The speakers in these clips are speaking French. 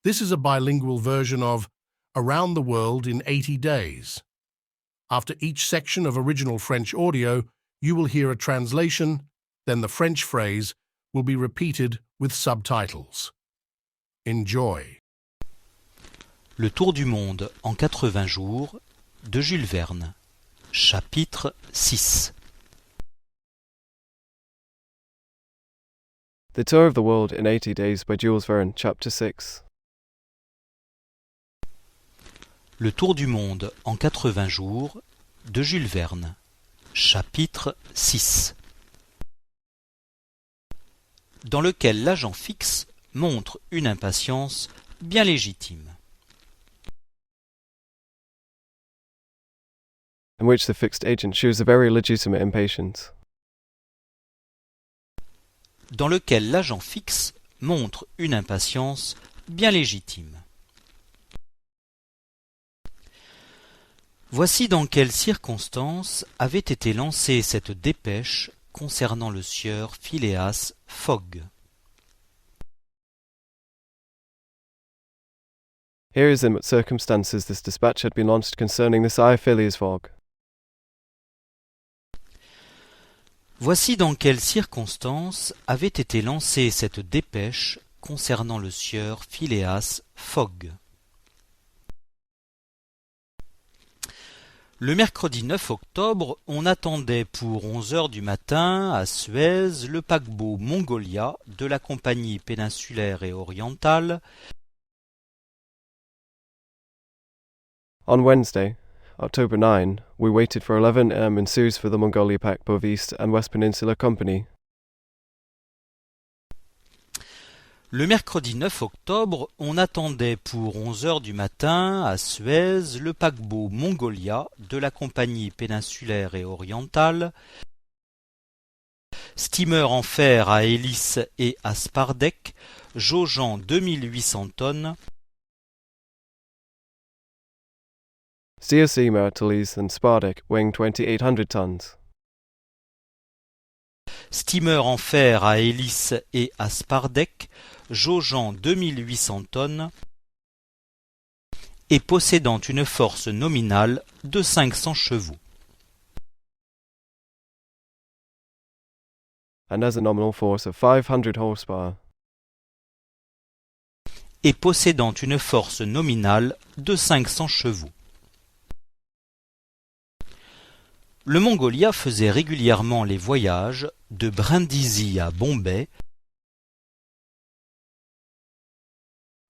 This is a bilingual version of Around the World in 80 Days. After each section of original French audio, you will hear a translation, then the French phrase will be repeated with subtitles. Enjoy. Le tour du monde en 80 jours de Jules Verne. Chapitre 6. The Tour of the World in 80 Days by Jules Verne, Chapter 6. Le tour du monde en 80 jours de Jules Verne. Chapitre 6. Dans lequel l'agent fixe montre une impatience bien légitime. In which the fixed agent shows a very legitimate impatience. Dans lequel l'agent fixe montre une impatience bien légitime. Voici dans quelles circonstances avait été lancée cette dépêche concernant le sieur Phileas Fogg. Here is in what circumstances this dispatch had been launched concerning the Sire Phileas Fogg. Voici dans quelles circonstances avait été lancée cette dépêche concernant le sieur Phileas Fogg. Le mercredi 9 octobre, on attendait pour 11 heures du matin à Suez le paquebot Mongolia de la Compagnie péninsulaire et orientale. On Wednesday, October 9, we waited for 11 a.m. in Suez for the Mongolia paquebot of East and West Peninsular Company. Le mercredi 9 octobre, on attendait pour 11 heures du matin à Suez le paquebot Mongolia de la Compagnie péninsulaire et orientale, steamer en fer à hélice et à spar-deck, jaugeant 2800 tonnes, Steel steamer at Toulouse and Spar-deck weighing 2,800 tons. steamer en fer à hélice et à spar-deck, jaugeant 2800 tonnes et possédant une force nominale de 500 chevaux. And has a nominal force of 500 horsepower. Et possédant une force nominale de 500 chevaux. Le Mongolia faisait régulièrement les voyages de Brindisi à Bombay.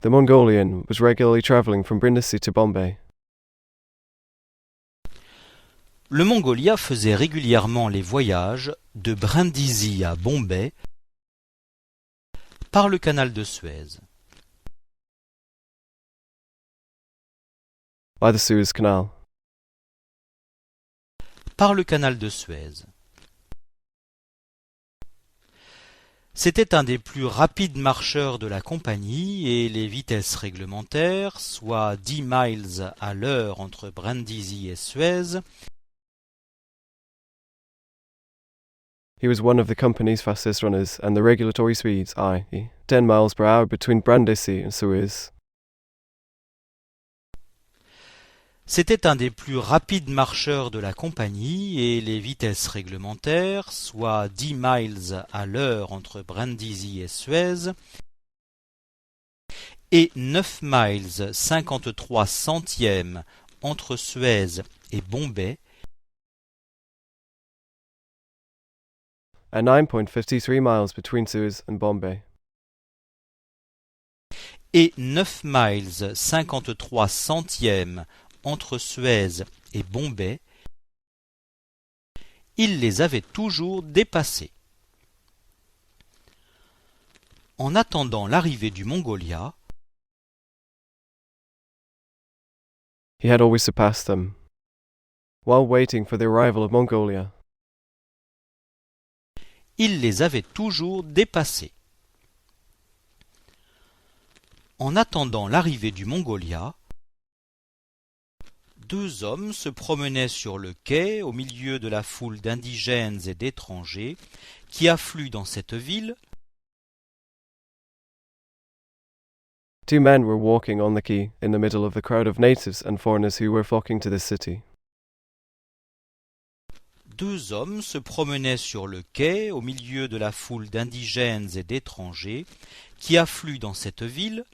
The Mongolian was regularly travelling from Brindisi to Bombay. Le Mongolia faisait régulièrement les voyages de Brindisi à Bombay par le canal de Suez. By the Suez Canal. Par le canal de Suez. C'était un des plus rapides marcheurs de la compagnie et les vitesses réglementaires, soit 10 miles à l'heure entre Brindisi et Suez, He was one of the company's fastest runners, and the regulatory speeds, i.e., 10 miles per hour between Brindisi and Suez. C'était un des plus rapides marcheurs de la compagnie et les vitesses réglementaires, soit 10 miles à l'heure entre Brindisi et Suez, et 9 miles 53 centièmes entre Suez et Bombay, And 9.53 miles between Suez and Bombay. et 9 miles 53 centièmes entre Suez et Bombay, il les avait toujours dépassés. En attendant l'arrivée du Mongolia, He had always surpassed them. While waiting for the arrival of Mongolia, il les avait toujours dépassés. En attendant l'arrivée du Mongolia, deux hommes se promenaient sur le quai au milieu de la foule d'indigènes et d'étrangers qui affluent dans cette ville Two men were walking on the quay in the middle of the crowd of natives and foreigners who were flocking to this city. Deux hommes se promenaient sur le quai au milieu de la foule d'indigènes et d'étrangers qui affluent dans cette ville,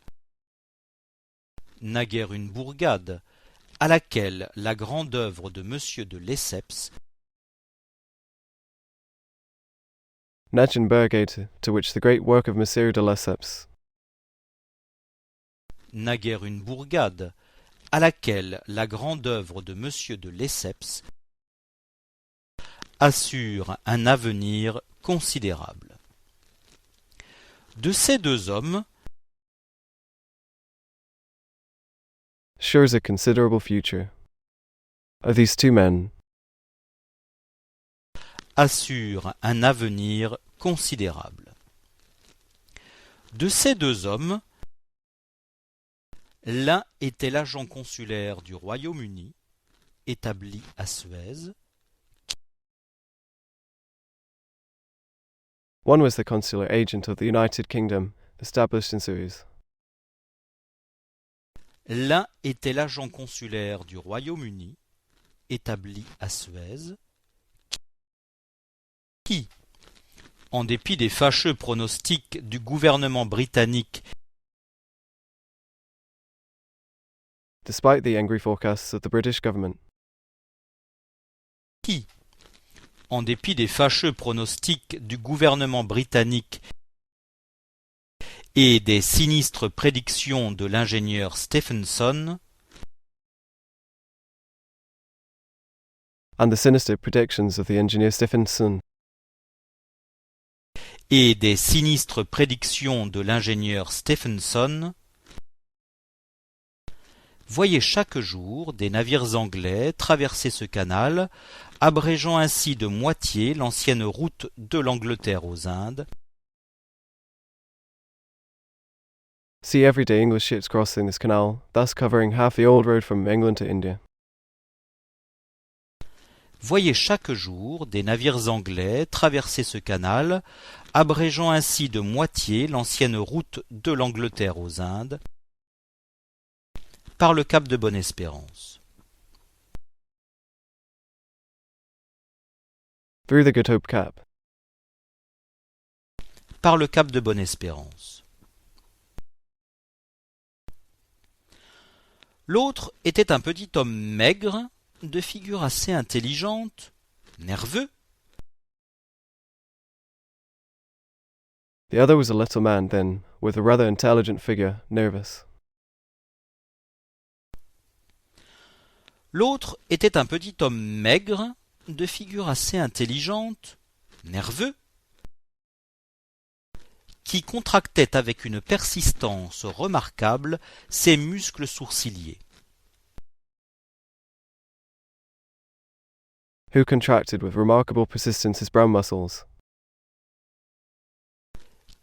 naguère une bourgade, à laquelle la grande œuvre de Monsieur de Lesseps, Nagenburgate, to which the great work of Monsieur de Lesseps. naguère une bourgade, à laquelle la grande œuvre de Monsieur de Lesseps assure un avenir considérable. De ces deux hommes, Assures a considerable future. Of these two men, assure un avenir considérable. De ces deux hommes, l'un était l'agent consulaire du Royaume-Uni, établi à Suez. one was the consular agent of the United Kingdom, established in Suez. L'un était l'agent consulaire du Royaume-Uni, établi à Suez, qui, en dépit des fâcheux pronostics du gouvernement britannique Despite the angry forecasts of the British government, qui, en dépit des fâcheux pronostics du gouvernement britannique et des sinistres prédictions de l'ingénieur Stephenson, and the sinister predictions of the engineer Stephenson, voyait chaque jour des navires anglais traverser ce canal, abrégeant ainsi de moitié l'ancienne route de l'Angleterre aux Indes, see everyday English ships crossing this canal, thus covering half the old road from England to India. voyait chaque jour des navires anglais traverser ce canal, abrégeant ainsi de moitié l'ancienne route de l'Angleterre aux Indes, par le cap de Bonne-Espérance. Through the Good Hope Cap, Par le cap de Bonne-Espérance. L'autre était un petit homme maigre, de figure assez intelligente, nerveux. the other was a little man, thin, with a rather intelligent figure, nervous. L'autre était un petit homme maigre, de figure assez intelligente, nerveux, qui contractait avec une persistance remarquable ses muscles sourciliers. Who contracted with remarkable persistence his brow muscles,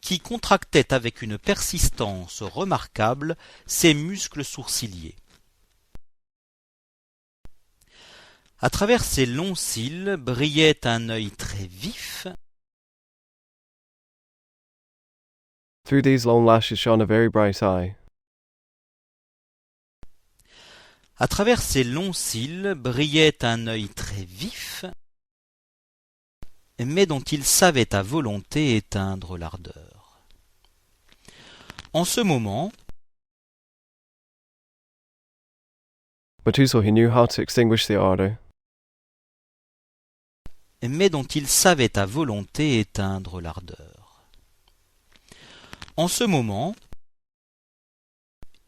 Qui contractait avec une persistance remarquable ses muscles sourciliers. À travers ses longs cils brillait un œil très vif, through these long lashes shone a very bright eye. à travers ses longs cils brillait un œil très vif, mais dont il savait à volonté éteindre l'ardeur. En ce moment, But also he knew how to extinguish the ardor, mais dont il savait à volonté éteindre l'ardeur. En ce moment,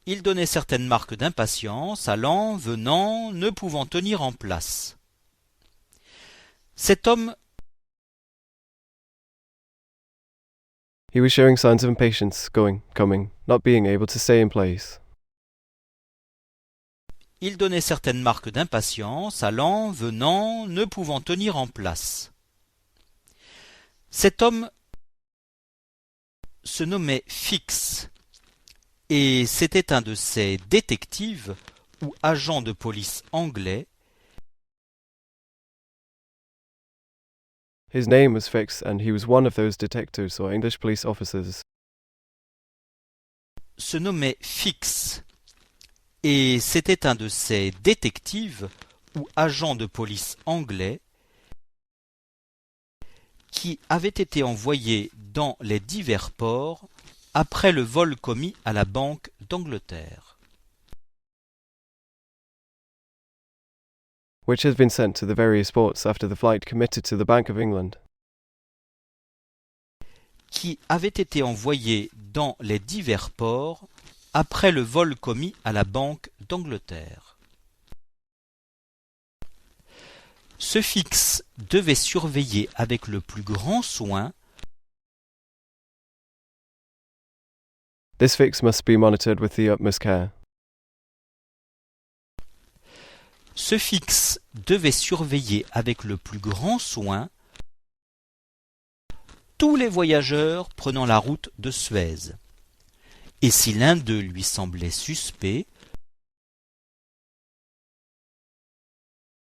il donnait certaines marques d'impatience, allant, venant, ne pouvant tenir en place. Cet homme he was showing signs of impatience, going, coming, not being able to stay in place. Il donnait certaines marques d'impatience, allant, venant, ne pouvant tenir en place. Cet homme se nommait Fix, et c'était un de ces détectives ou agents de police anglais His name was Fix, and he was one of those detectives or English police officers se nommait Fix et c'était un de ces détectives ou agents de police anglais qui avait été envoyé dans les divers ports après le vol commis à la Banque d'Angleterre. Which has been sent to the various ports after the flight committed to the Bank of England. Qui avait été envoyé dans les divers ports après le vol commis à la Banque d'Angleterre. Ce Fix devait surveiller avec le plus grand soin. This Fix must be monitored with the utmost care. Ce Fix devait surveiller avec le plus grand soin tous les voyageurs prenant la route de Suez. Et si l'un d'eux lui semblait suspect,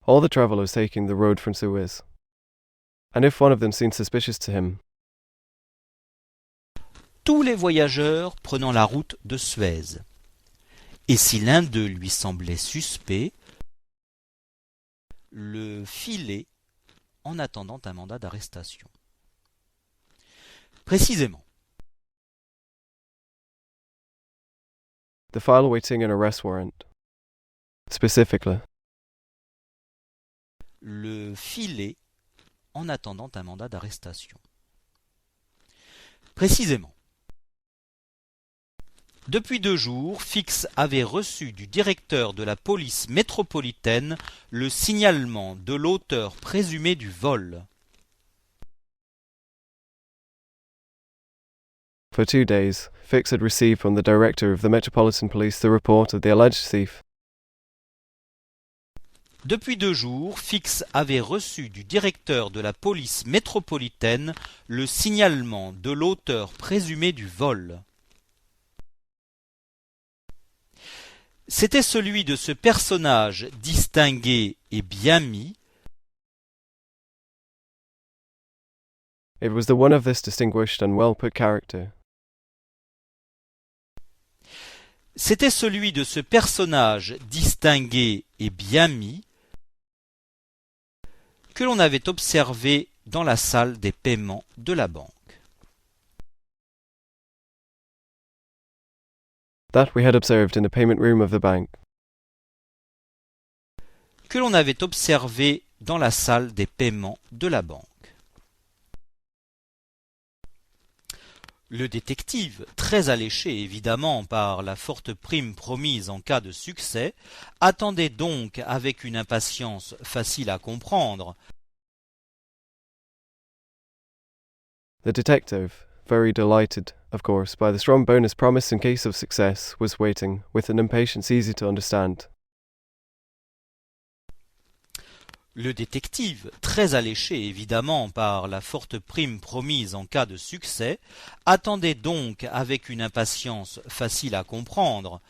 all the travellers taking the road from Suez. And if one of them seemed suspicious to him, tous les voyageurs prenant la route de Suez. Et si l'un d'eux lui semblait suspect, le filer en attendant un mandat d'arrestation. Précisément. the file awaiting an arrest warrant. Specifically, Le filer en attendant un mandat d'arrestation. Précisément. Depuis 2 jours, Fix avait reçu du directeur de la police métropolitaine le signalement de l'auteur présumé du vol. for 2 days, Fix had received from the director of the Metropolitan Police the report of the alleged thief. Depuis 2 jours, Fix avait reçu du directeur de la police métropolitaine le signalement de l'auteur présumé du vol. C'était celui de ce personnage distingué et bien mis, It was the one of this distinguished and well-put character. C'était celui de ce personnage distingué et bien mis que l'on avait observé dans la salle des paiements de la banque. That we had observed in the payment room of the bank. Que l'on avait observé dans la salle des paiements de la banque. Le détective, très alléché évidemment par la forte prime promise en cas de succès, attendait donc avec une impatience facile à comprendre The detective, very delighted, of course, by the strong bonus promised in case of success, was waiting, with an impatience easy to understand. Le détective, très alléché évidemment par la forte prime promise en cas de succès, attendait donc avec une impatience facile à comprendre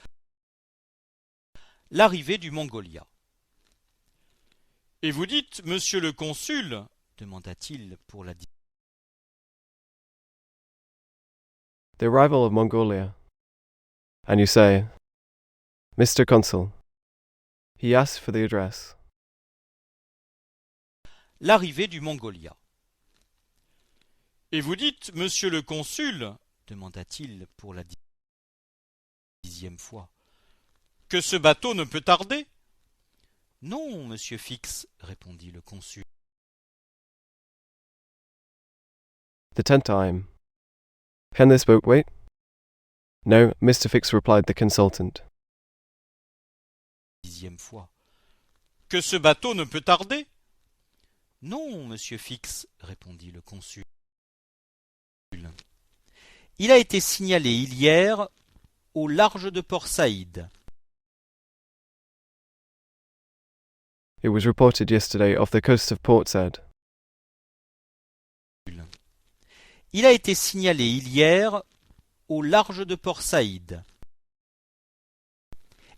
l'arrivée du Mongolia. « Et vous dites, monsieur le consul ?» demanda-t-il pour la The arrival of Mongolia. And you say, Mr. Consul. He asked for the address. L'arrivée du Mongolia. « Et vous dites, monsieur le consul ?» demanda-t-il pour la 10e fois. « Que ce bateau ne peut tarder ?» Non, monsieur Fix, répondit le consul. The 10th time. Can this boat wait? No, Mr. Fix, replied the consultant. 10e fois. « Que ce bateau ne peut tarder ?» Non, monsieur Fix, répondit le consul. Il a été signalé hier au large de Port Saïd. It was reported yesterday off the coast of Port Said. Il a été signalé hier au large de Port Saïd.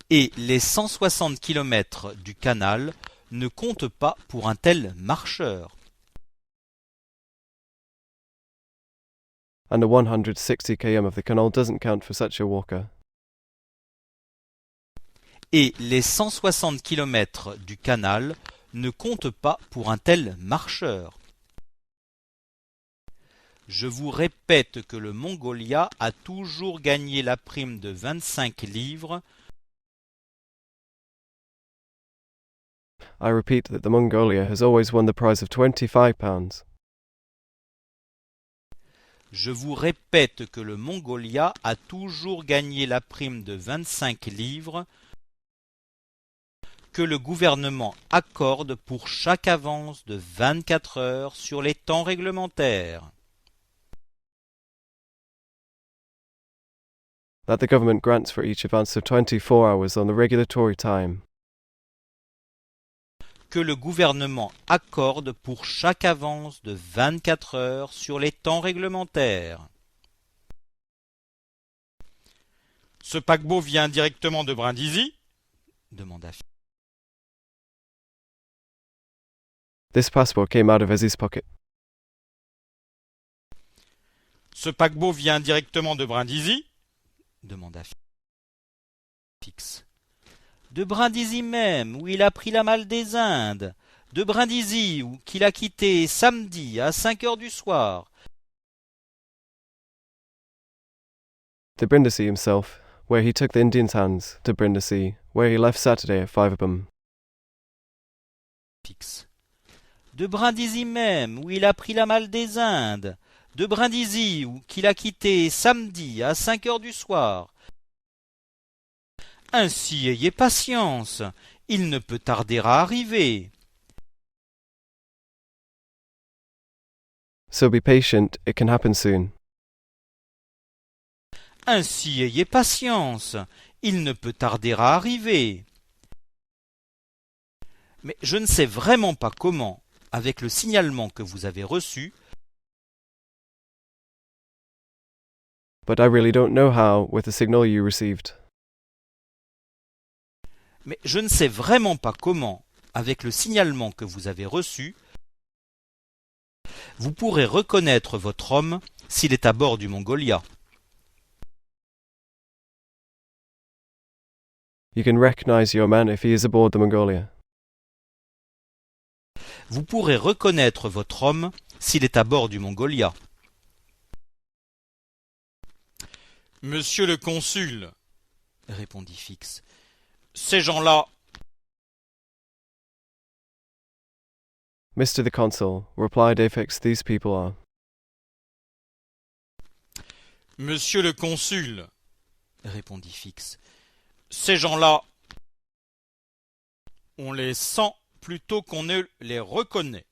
Et les 160 kilomètres du canal ne comptent pas pour un tel marcheur. and the 160 km of the canal doesn't count for such a walker. Et les 160 km du canal ne comptent pas pour un tel marcheur. Je vous répète que le Mongolia a toujours gagné la prime de 25 livres. I repeat that the Mongolia has always won the prize of £25. Je vous répète que le Mongolia a toujours gagné la prime de 25 livres que le gouvernement accorde pour chaque avance de 24 heures sur les temps réglementaires. That the government grants for each advance of 24 hours on the regulatory time. Que le gouvernement accorde pour chaque avance de 24 heures sur les temps réglementaires. Ce paquebot vient directement de Brindisi ? Demanda Fix. This passport came out of Ezzy's pocket. Ce paquebot vient directement de Brindisi ? Demanda Fix. De Brindisi même, où il a pris la malle des Indes. De Brindisi, où qu'il a quitté samedi à 5 heures du soir. To Brindisi himself, where he took the Indians' hands, to Brindisi, where he left Saturday at 5 p.m. Fix. De Brindisi même, où il a pris la malle des Indes. De Brindisi, où qu'il a quitté samedi à 5 heures du soir. Ainsi ayez patience, il ne peut tarder à arriver. So be patient, it can happen soon. Ainsi ayez patience, il ne peut tarder à arriver. Mais je ne sais vraiment pas comment, avec le signalement que vous avez reçu, But I really don't know how, with the signal you received. mais je ne sais vraiment pas comment, avec le signalement que vous avez reçu, vous pourrez reconnaître votre homme s'il est à bord du Mongolia. You can recognize your man if he is aboard the Mongolia. Vous pourrez reconnaître votre homme s'il est à bord du Mongolia. Monsieur le consul, répondit Fix, ces gens-là. Mr. the Consul, replied Apex, these people are. Monsieur le consul, répondit Fix, ces gens-là, on les sent plutôt qu'on ne les reconnaît.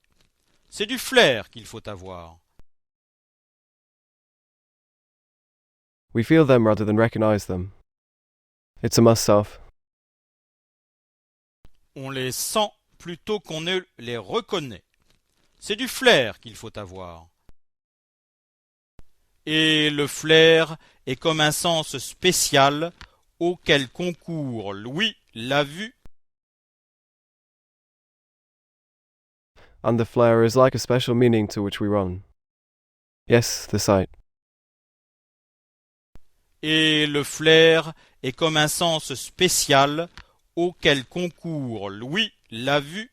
C'est du flair qu'il faut avoir. We feel them rather than recognize them. It's a must-have. On les sent plutôt qu'on ne les reconnaît. C'est du flair qu'il faut avoir. Et le flair est comme un sens spécial auquel concourt l'ouïe, la vue. And the flair is like a special meaning to which we run. Yes, the sight. Et le flair est comme un sens spécial auquel concourt l'ouïe, la vue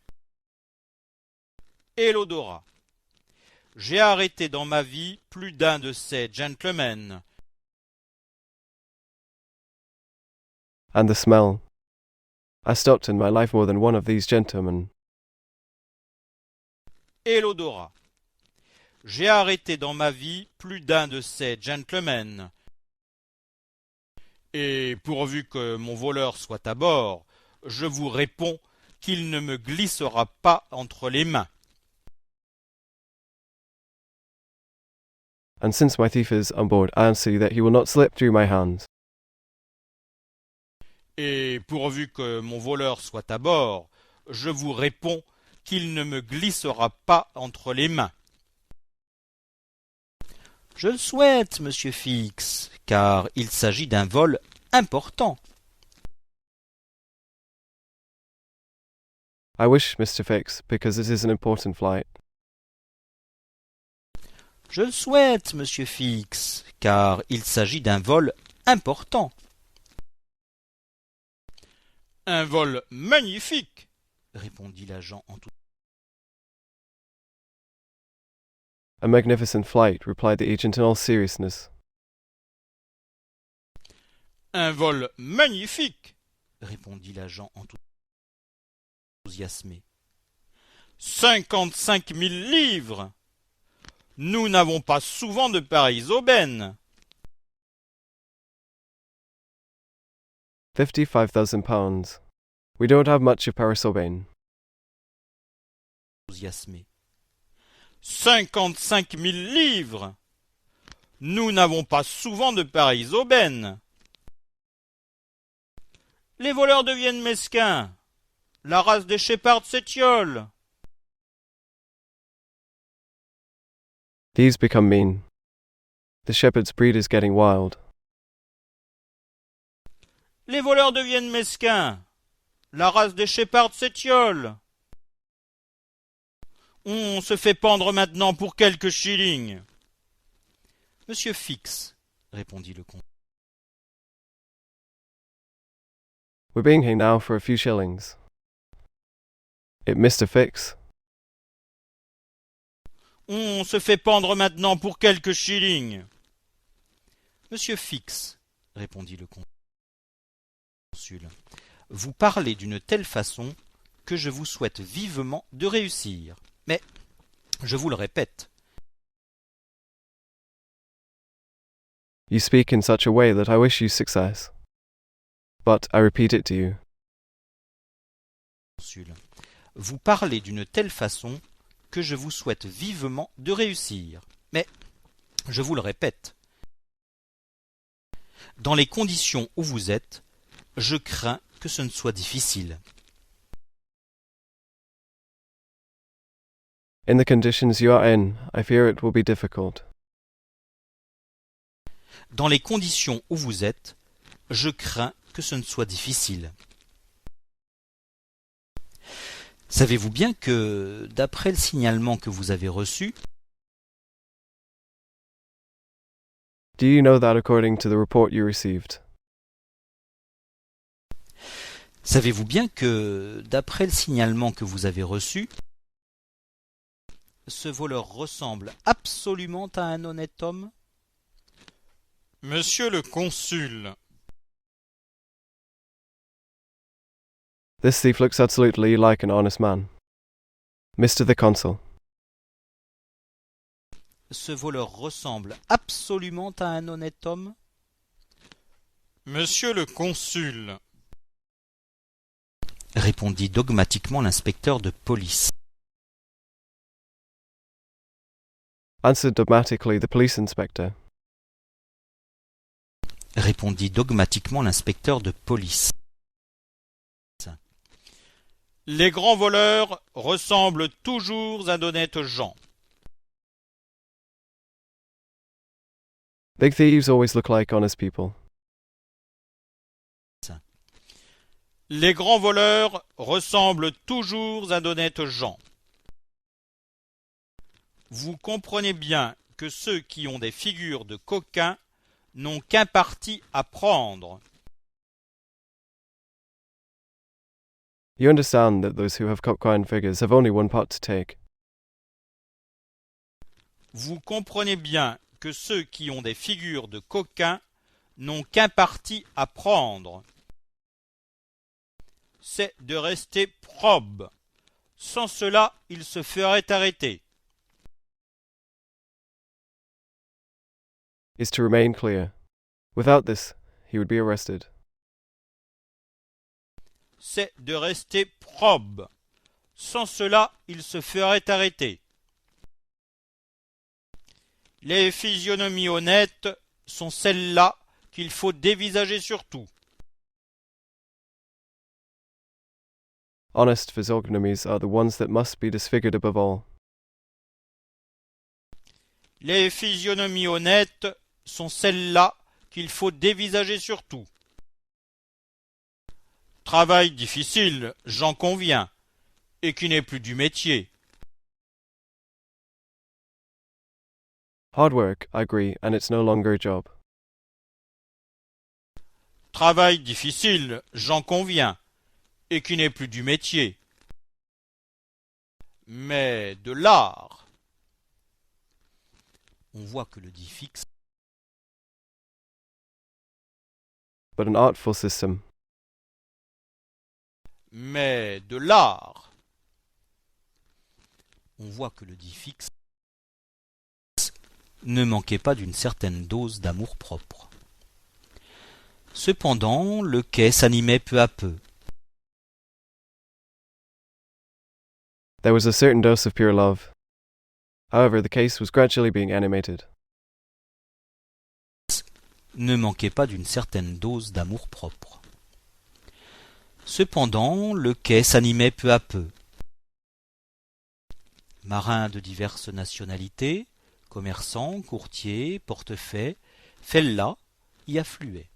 et l'odorat. J'ai arrêté dans ma vie plus d'un de ces gentlemen. And the smell. I stopped in my life more than one of these gentlemen. Et l'odorat. J'ai arrêté dans ma vie plus d'un de ces gentlemen. Et pourvu que mon voleur soit à bord, je vous réponds qu'il ne me glissera pas entre les mains. And since my thief is on board, I answer you that he will not slip through my hands. Et pourvu que mon voleur soit à bord, je vous réponds qu'il ne me glissera pas entre les mains. Je le souhaite, monsieur Fix, car il s'agit d'un vol important. I wish, Mr. Fix, because it is an important flight. Je le souhaite, monsieur Fix, car il s'agit d'un vol important. Un vol magnifique, Répondit l'agent A magnificent flight, replied the agent in all seriousness. un vol magnifique, Répondit l'agent enthousiasmé. 55 000 livres. Nous n'avons pas souvent de pareilles aubaines. £55,000. We don't have much of Paris Aubaine. Enthousiasmé. 55 000 livres. Nous n'avons pas souvent de pareilles aubaines. Les voleurs deviennent mesquins. La race des Sheppards s'étiole. Thieves become mean. The shepherd's breed is getting wild. Les voleurs deviennent mesquins. La race des Sheppards s'étiole. On se fait pendre maintenant pour quelques shillings. Monsieur Fix, répondit le comte. We're being hanged now for a few shillings. Mr. Fix. On se fait pendre maintenant pour quelques shillings. Monsieur Fix, répondit le consul, vous parlez d'une telle façon que je vous souhaite vivement de réussir. Mais, je vous le répète, You speak in such a way that I wish you success. But I repeat it to you. consul, vous parlez d'une telle façon que je vous souhaite vivement de réussir. Mais, je vous le répète, dans les conditions où vous êtes, je crains que ce ne soit difficile. In the conditions you are in, I fear it will be difficult. Dans les conditions où vous êtes, je crains que ce ne soit difficile. Savez-vous bien que, d'après le signalement que vous avez reçu, Do you know that according to the report you received? savez-vous bien que, d'après le signalement que vous avez reçu, ce voleur ressemble absolument à un honnête homme? Monsieur le consul, This thief looks absolutely like an honest man. Mr. the Consul. Ce voleur ressemble absolument à un honnête homme? monsieur le consul, Répondit dogmatiquement l'inspecteur de police. Answered dogmatically the police inspector. Répondit dogmatiquement l'inspecteur de police. les grands voleurs ressemblent toujours à d'honnêtes gens. Big thieves always look like honest people. Les grands voleurs ressemblent toujours à d'honnêtes gens. Vous comprenez bien que ceux qui ont des figures de coquins n'ont qu'un parti à prendre. You understand that those who have cockeyed figures have only one part to take. Vous comprenez bien que ceux qui ont des figures de coquins n'ont qu'un parti à prendre. C'est de rester probe. Sans cela, il se ferait arrêter. Is to remain clear. Without this, he would be arrested. C'est de rester probe. Sans cela, il se ferait arrêter. Les physionomies honnêtes sont celles-là qu'il faut dévisager surtout. Honest physiognomies are the ones that must be disfigured above all. Les physionomies honnêtes sont celles-là qu'il faut dévisager surtout. Travail difficile, j'en conviens, et qui n'est plus du métier. Hard work, I agree, and it's no longer a job. Travail difficile, j'en conviens, et qui n'est plus du métier, mais de l'art. On voit que le dit fixe But an artful system. Mais de l'art. On voit que le dit fixe ne manquait pas d'une certaine dose d'amour-propre. Cependant, le quai s'animait peu à peu. There was a certain dose of pure love. However, the case was gradually being animated. Ne manquait pas d'une certaine dose d'amour-propre. Cependant, le quai s'animait peu à peu. Marins de diverses nationalités, commerçants, courtiers, portefaix, fellahs y affluaient.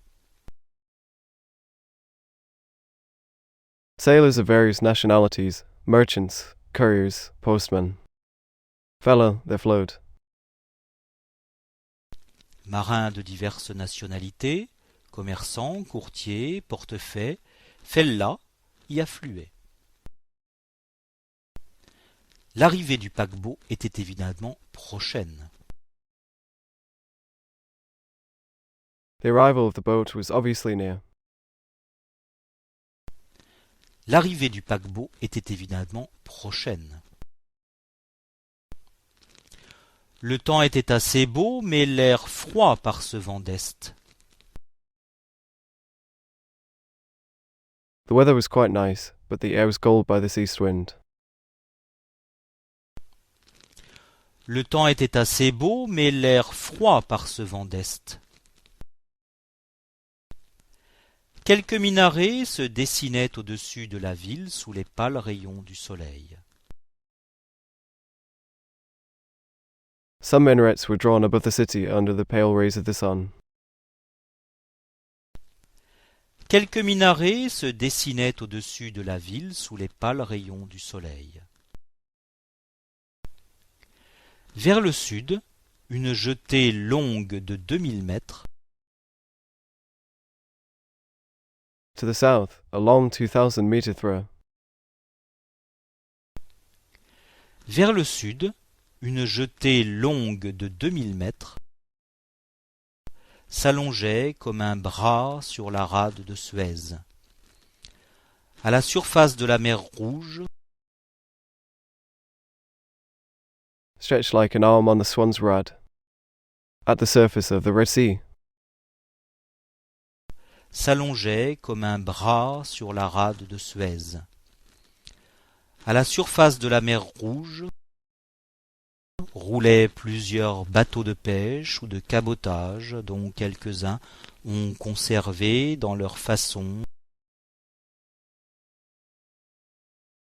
Sailors of various nationalities, merchants, couriers, postmen. Fellah, they flowed. Marins de diverses nationalités, commerçants, courtiers, portefaix, fellahs y affluaient. L'arrivée du paquebot était évidemment prochaine. The arrival of the boat was obviously near. L'arrivée du paquebot était évidemment prochaine. Le temps était assez beau, mais l'air froid par ce vent d'est. The weather was quite nice, but the air was cold by this east wind. Le temps était assez beau, mais l'air froid par ce vent d'est. Quelques minarets se dessinaient au-dessus de la ville sous les pâles rayons du soleil. Some minarets were drawn above the city under the pale rays of the sun. Quelques minarets se dessinaient au-dessus de la ville sous les pâles rayons du soleil. Vers le sud, une jetée longue de 2000 mètres To the south, a long 2,000-meter throw. Vers le sud, une jetée longue de 2000 mètres s'allongeait comme un bras sur la rade de Suez. À la surface de la mer Rouge, Stretched like an arm on the Swan's rod. At the surface of the Red Sea. s'allongeait comme un bras sur la rade de Suez. À la surface de la mer Rouge roulaient plusieurs bateaux de pêche ou de cabotage dont quelques-uns ont conservé dans leur façon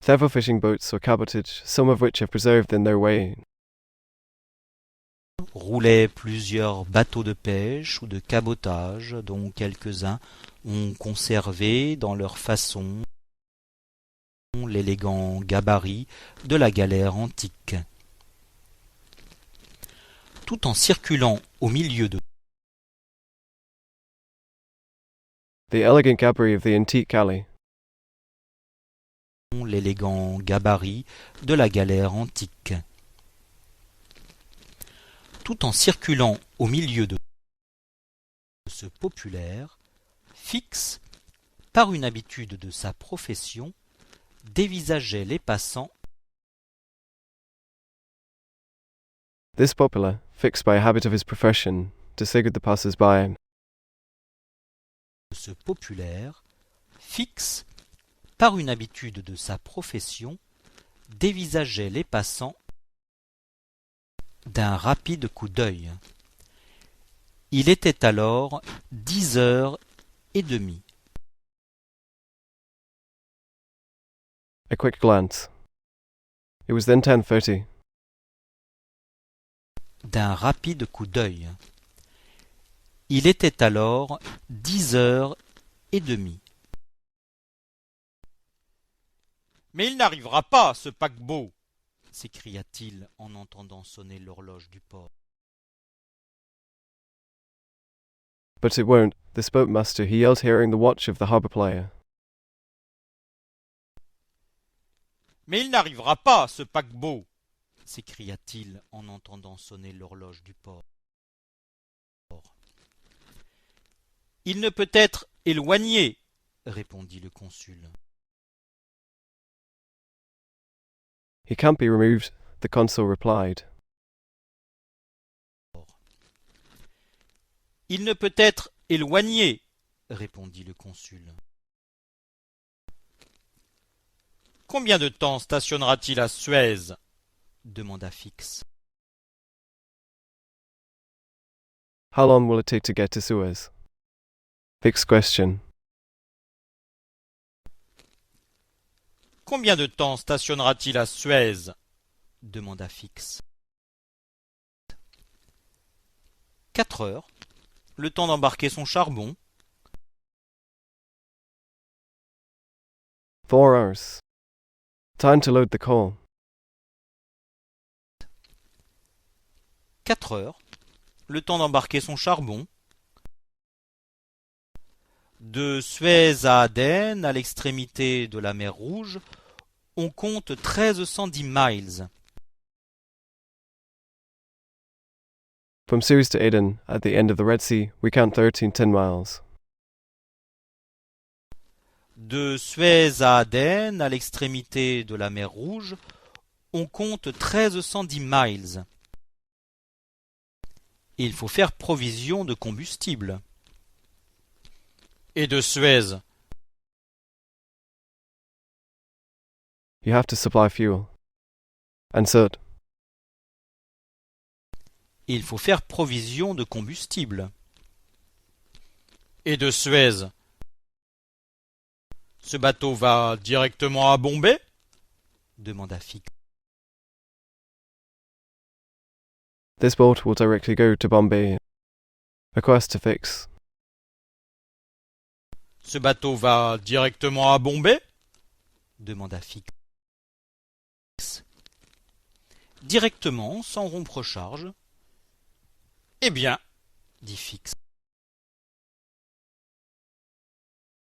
Several fishing boats or cabotage, some of which have preserved in their way. roulaient plusieurs bateaux de pêche ou de cabotage dont quelques-uns ont conservé dans leur façon l'élégant gabarit de la galère antique. Tout en circulant au milieu de The elegant gabarit of the antique galley. l'élégant gabarit de la galère antique. Tout en circulant au milieu de ce populaire, Fix, par une habitude de sa profession, dévisageait les passants This popular, fixed by a habit of his profession, disfigured the passers-by. ce populaire, Fix, par une habitude de sa profession, dévisageait les passants d'un rapide coup d'œil. Il était alors 10h30. A quick glance. It was then 10:30. D'un rapide coup d'œil. Il était alors 10h30. Mais il n'arrivera pas, ce paquebot. S'écria-t-il en entendant sonner l'horloge du port. But it won't, this boatmaster, he yelled, hearing the watch of the harbour player. Mais il n'arrivera pas, ce paquebot, s'écria-t-il en entendant sonner l'horloge du port. Il ne peut être éloigné, répondit le consul. He can't be removed, the consul replied. Il ne peut être éloigné, répondit le consul. Combien de temps stationnera-t-il à Suez? Demanda Fix. How long will it take to get to Suez? Fixed question. Combien de temps stationnera-t-il à Suez? Demanda Fix. 4 heures. Le temps d'embarquer son charbon. 4 hours. Time to load the coal. 4 heures. Le temps d'embarquer son charbon. De Suez à Aden, à l'extrémité de la mer Rouge, on compte 1310 miles. From Suez to Aden, at the end of the Red Sea, we count 1310 miles. De Suez à Aden, à l'extrémité de la mer Rouge, on compte 1310 miles. Il faut faire provision de combustible. Et de Suez? You have to supply fuel. And soot. Il faut faire provision de combustible. Et de Suez? Ce bateau va directement à Bombay? Demanda Fix. This boat will directly go to Bombay. A quest to Fix. Ce bateau va directement à Bombay? Demanda Fix. Directement, sans rompre charge. Eh bien, dit Fix.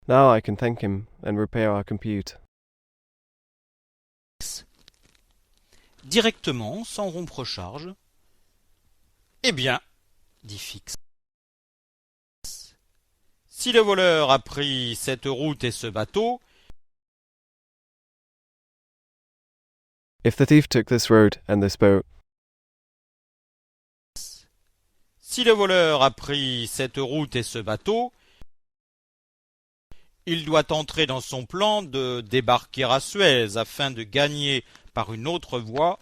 Now I can thank him and repair our compute. Directement, sans rompre charge. Eh bien, dit Fix. Si le voleur a pris cette route et ce bateau, If the thief took this road and this boat, si le voleur a pris cette route et ce bateau, il doit entrer dans son plan de débarquer à Suez afin de gagner par une autre voie.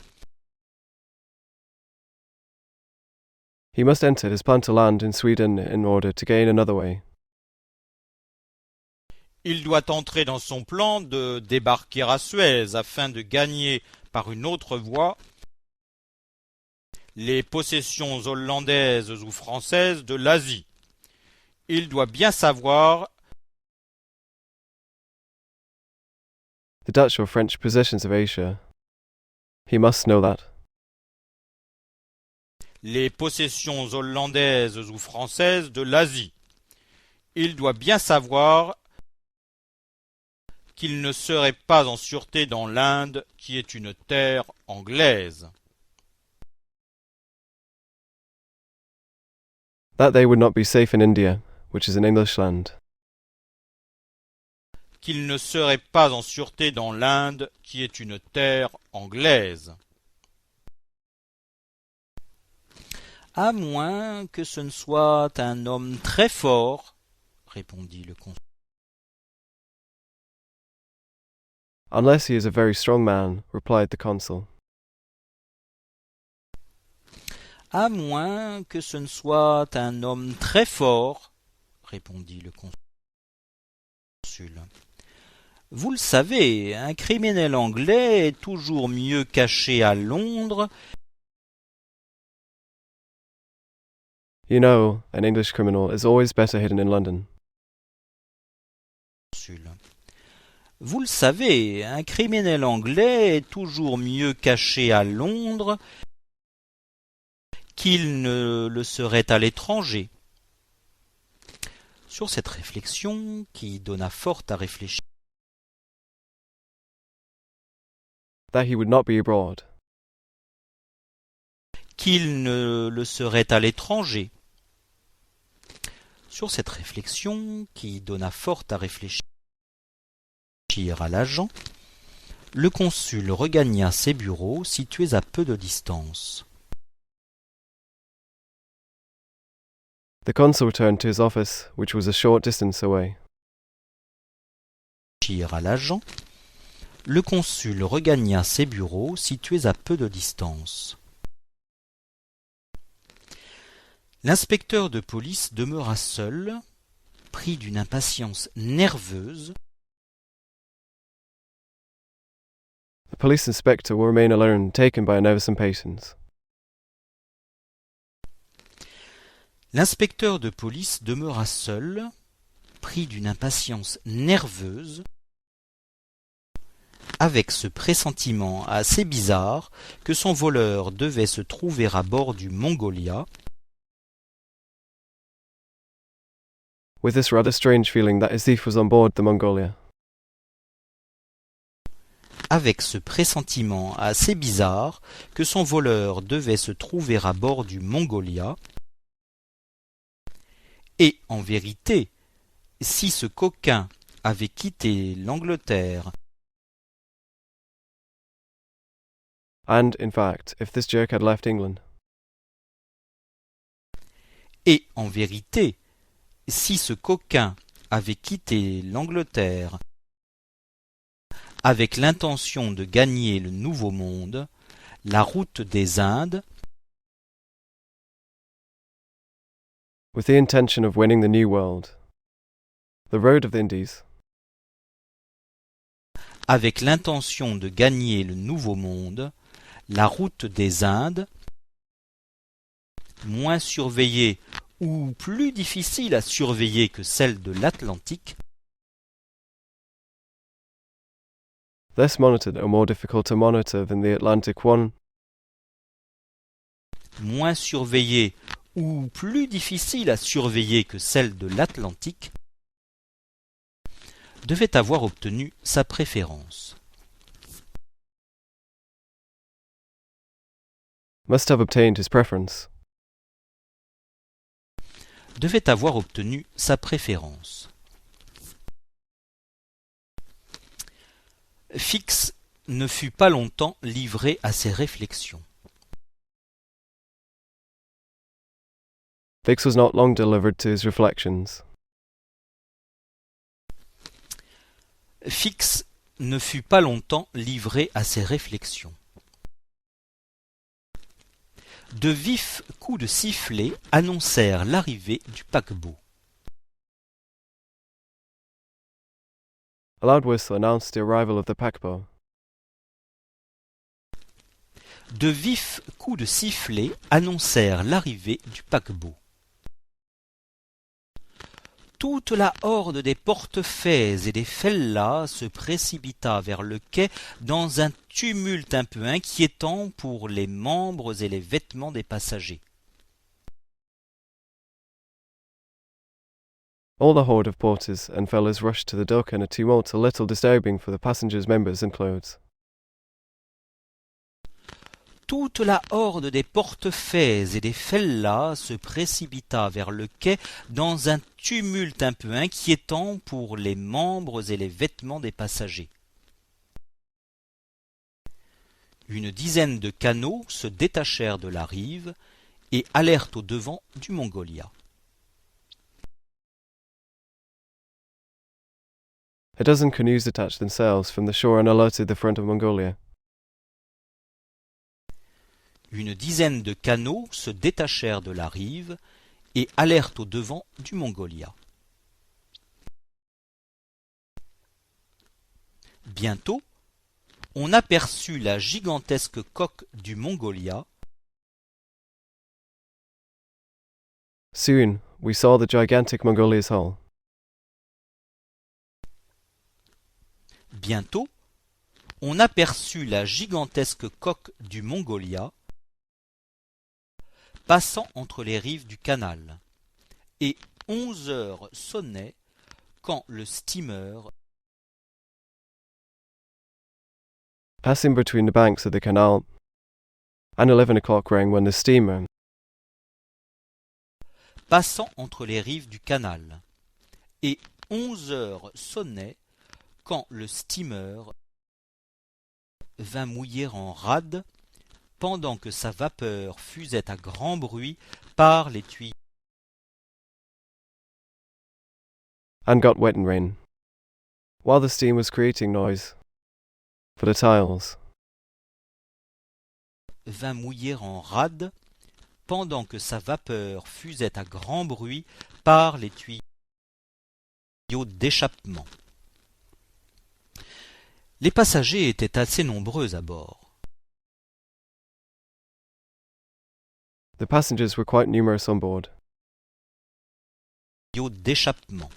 he must enter his plan to land in Sweden in order to gain another way. Il doit entrer dans son plan de débarquer à Suez afin de gagner par une autre voie les possessions hollandaises ou françaises de l'Asie. Il doit bien savoir The Dutch or French possessions of Asia. He must know that. les possessions hollandaises ou françaises de l'Asie. Il doit bien savoir qu'il ne serait pas en sûreté dans l'Inde, qui est une terre anglaise. That they would not be safe in India, which is an English land. Qu'il ne serait pas en sûreté dans l'Inde, qui est une terre anglaise. À moins que ce ne soit un homme très fort, répondit le consul. Unless he is a very strong man, replied the consul. À moins que ce ne soit un homme très fort, répondit le consul. Vous le savez, un criminel anglais est toujours mieux caché à Londres. You know, an English criminal is always better hidden in London. Vous le savez, un criminel anglais est toujours mieux caché à Londres qu'il ne le serait à l'étranger. Sur cette réflexion qui donna fort à réfléchir, that he would not be abroad, qu'il ne le serait à l'étranger. Sur cette réflexion qui donna fort à réfléchir à l'agent, le consul regagna ses bureaux situés à peu de distance. the consul returned to his office, which was a short distance away. À l'agent, le consul regagna ses bureaux situés à peu de distance. L'inspecteur de police demeura seul, pris d'une impatience nerveuse. The police inspector will remain alone, taken by a nervous impatience. L'inspecteur de police demeura seul, pris d'une impatience nerveuse, avec ce pressentiment assez bizarre que son voleur devait se trouver à bord du Mongolia, with this rather strange feeling that his thief was on board the Mongolia. avec ce pressentiment assez bizarre que son voleur devait se trouver à bord du Mongolia, et en vérité, si ce coquin avait quitté l'Angleterre, And, in fact, if this jerk had left England, et en vérité, si ce coquin avait quitté l'Angleterre avec l'intention de gagner le Nouveau Monde, la route des Indes, with the intention of winning the New World, the road of the Indies, avec l'intention de gagner le Nouveau Monde, la route des Indes, moins surveillée ou plus difficile à surveiller que celle de l'Atlantique, less monitored or more difficult to monitor than the Atlantic one, moins surveillée ou plus difficile à surveiller que celle de l'Atlantique, devait avoir obtenu sa préférence. must have obtained his preference, Devait avoir obtenu sa préférence. Fix ne fut pas longtemps livré à ses réflexions. Fix was not long delivered to his reflections. Fix ne fut pas longtemps livré à ses réflexions. De vifs coups de sifflet annoncèrent l'arrivée du paquebot. A loud whistle announced the arrival of the paquebot. De vifs coups de sifflet annoncèrent l'arrivée du paquebot. Toute la horde des portefaix et des fellahs se précipita vers le quai dans un tumulte un peu inquiétant pour les membres et les vêtements des passagers. All the horde of porters and fellows rushed to the dock in a tumult a little disturbing for the passengers' members and clothes. Toute la horde des portefaix et des fellahs se précipita vers le quai dans un tumulte un peu inquiétant pour les membres et les vêtements des passagers. Une dizaine de canots se détachèrent de la rive et allèrent au devant du Mongolia. A dozen canoes detached themselves from the shore and alerted the front of Mongolia. Une dizaine de canots se détachèrent de la rive et allèrent au devant du Mongolia. Bientôt, on aperçut la gigantesque coque du Mongolia. Soon, we saw the gigantic Mongolia's hull. Bientôt, on aperçut la gigantesque coque du Mongolia passant entre les rives du canal, et 11 heures sonnaient quand le steamer Passing between the banks of the canal, and 11 o'clock rang when the steamer, passant entre les rives du canal, et 11 heures sonnaient quand le steamer vint mouiller en rade pendant que sa vapeur fusait à grand bruit par les tuyaux and got wet in rain, while the steam was creating noise for the tiles. vint mouiller en rade pendant que sa vapeur fusait à grand bruit par les tuyaux d'échappement. Les passagers étaient assez nombreux à bord. The passengers were quite numerous on board. D'échappement.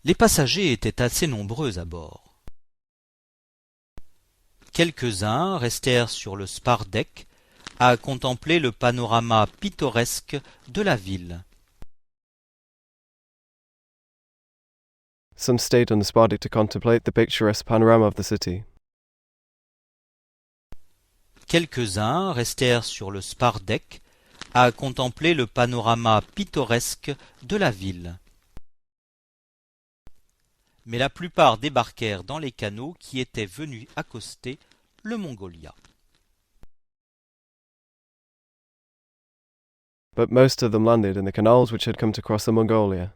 Les passagers étaient assez nombreux à bord. Quelques-uns restèrent sur le spar-deck à contempler le panorama pittoresque de la ville. Some stayed on the spar deck to contemplate the picturesque panorama of the city. Quelques-uns restèrent sur le spar-deck à contempler le panorama pittoresque de la ville. Mais la plupart débarquèrent dans les canots qui étaient venus accoster le Mongolia. But most of them landed in the canals which had come to cross the Mongolia.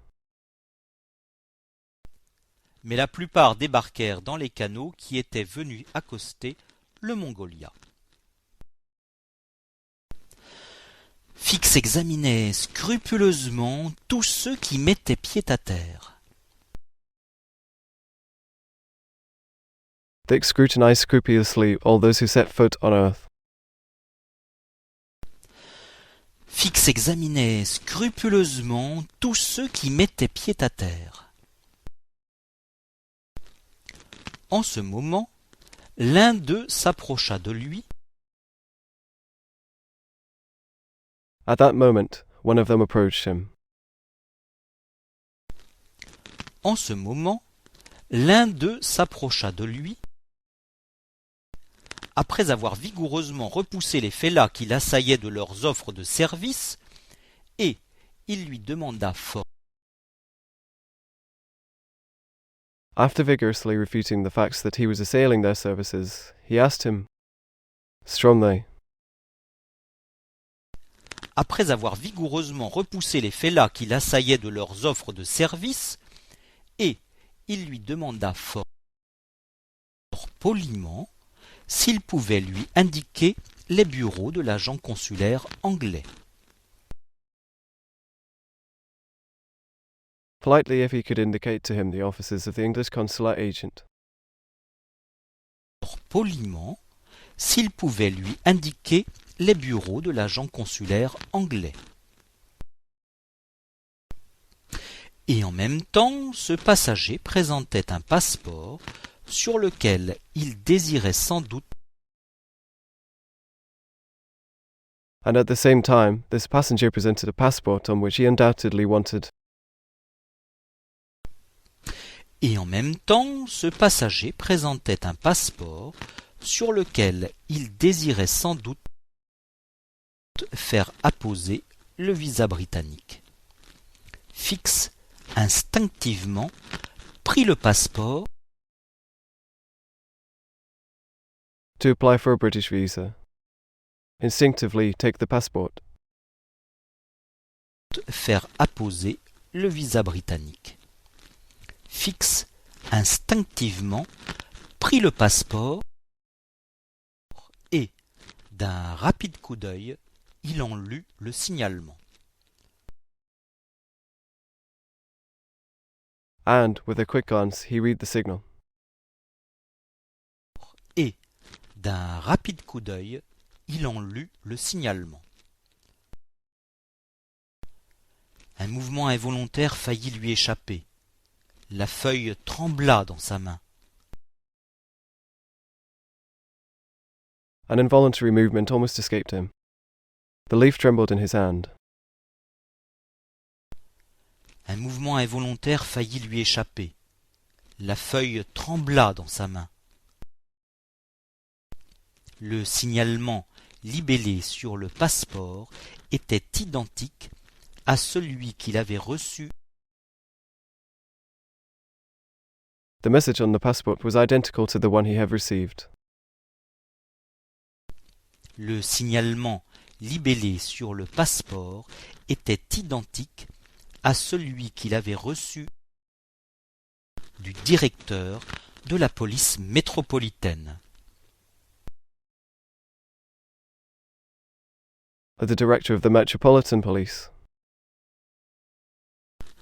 Mais la plupart débarquèrent dans les canots qui étaient venus accoster le Mongolia. Fix examinait scrupuleusement tous ceux qui mettaient pied à terre. Dick scrutinized scrupulously all those who set foot on earth. Fix examinait scrupuleusement tous ceux qui mettaient pied à terre. En ce moment, l'un d'eux s'approcha de lui. At that moment, one of them approached him. En ce moment, l'un d'eux s'approcha de lui. Après avoir vigoureusement repoussé les fellahs qui l'assaillaient de leurs offres de service, et il lui demanda fort. After vigorously refuting the facts that he was assailing their services, he asked him, strongly, Après avoir vigoureusement repoussé les fellahs qui l'assaillaient de leurs offres de service, et il lui demanda fort poliment s'il pouvait lui indiquer les bureaux de l'agent consulaire anglais. politely if he could indicate to him the offices of the English consular agent. Poliment s'il pouvait lui indiquer les bureaux de l'agent consulaire anglais. Et en même temps, ce passager présentait un passeport sur lequel il désirait sans doute And at the same time, this passenger presented a passport on which he undoubtedly wanted. Et en même temps, ce passager présentait un passeport sur lequel il désirait sans doute faire apposer le visa britannique. Fix instinctivement prit le passeport To apply for a British visa. Instinctively take the passport. faire apposer le visa britannique. Fix instinctivement prit le passeport et, d'un rapide coup d'œil, il en lut le signalement. And, with a quick glance, he read the signal. Et, d'un rapide coup d'œil, il en lut le signalement. Un mouvement involontaire faillit lui échapper. La feuille trembla dans sa main. An involuntary movement almost escaped him. The leaf trembled in his hand. Un mouvement involontaire faillit lui échapper. La feuille trembla dans sa main. Le signalement libellé sur le passeport était identique à celui qu'il avait reçu. The message on the passport was identical to the one he had received. Le signalement libellé sur le passeport était identique à celui qu'il avait reçu du directeur de la police métropolitaine. The director of the Metropolitan Police.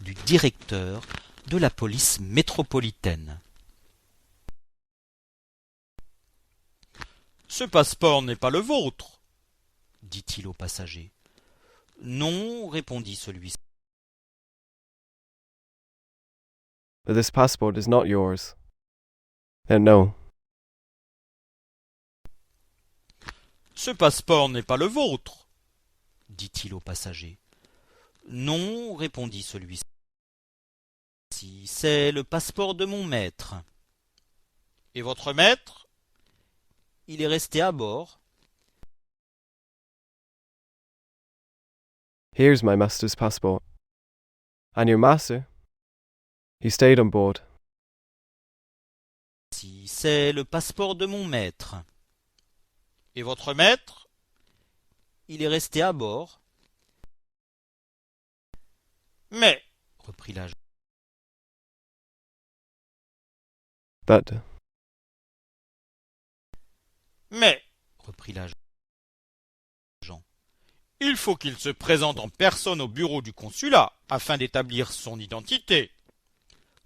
Du directeur de la police métropolitaine. Ce passeport n'est pas le vôtre, dit-il au passager. Non, répondit celui-ci. This passport is not yours. Then no. Ce passeport n'est pas le vôtre, dit-il au passager. Non, répondit celui-ci. C'est le passeport de mon maître. Et votre maître? Il est resté à bord. Here's my master's passport. And your master? He stayed on board. C'est le passeport de mon maître. Et votre maître? Il est resté à bord. Mais, reprit l'agent, mais, reprit l'agent, il faut qu'il se présente en personne au bureau du consulat afin d'établir son identité.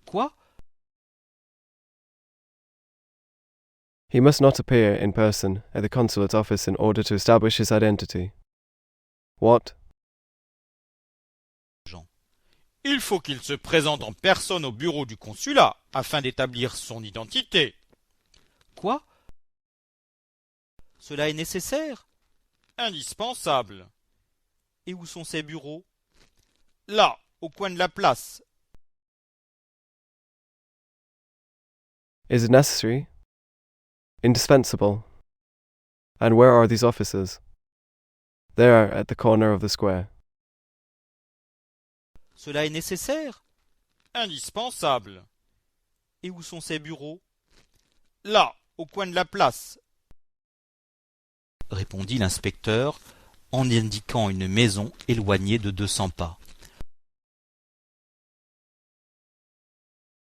Quoi? He must not appear in person at the consulate office in order to establish his identity. What? Il faut qu'il se présente en personne au bureau du consulat afin d'établir son identité. Quoi? Cela est nécessaire? Indispensable. Et où sont ces bureaux? Là, au coin de la place. Is it necessary? Indispensable. And where are these offices? There, at the corner of the square. Cela est nécessaire? Indispensable. Et où sont ces bureaux? Là, au coin de la place. Répondit l'inspecteur en indiquant une maison éloignée de 200 pas.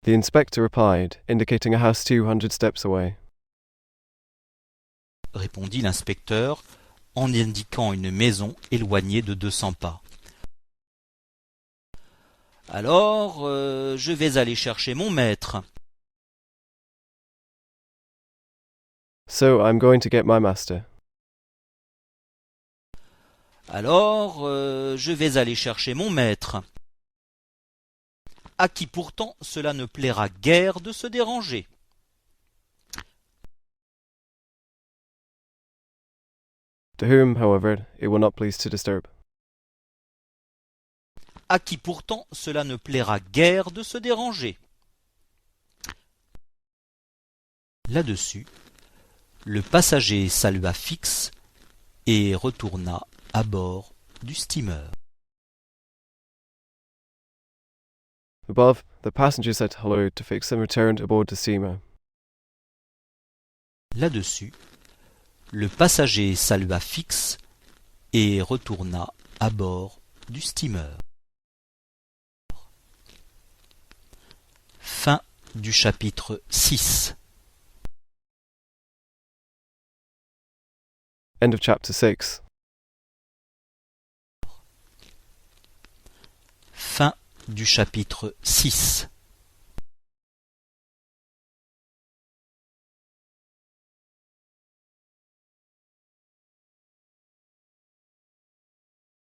The inspector replied, indicating a house 200 steps away. Répondit l'inspecteur en indiquant une maison éloignée de 200 pas. Alors, je vais aller chercher mon maître. So I'm going to get my master. Alors, je vais aller chercher mon maître. À qui pourtant cela ne plaira guère de se déranger. To whom, however, it will not please to disturb. À qui pourtant cela ne plaira guère de se déranger. Là-dessus, le passager salua Fix et retourna à bord du steamer. Above, the passenger said hello to Fix and returned aboard the steamer. Là-dessus, le passager salua Fix et retourna à bord du steamer. Fin du chapitre 6. End of chapter 6. Fin du chapitre 6.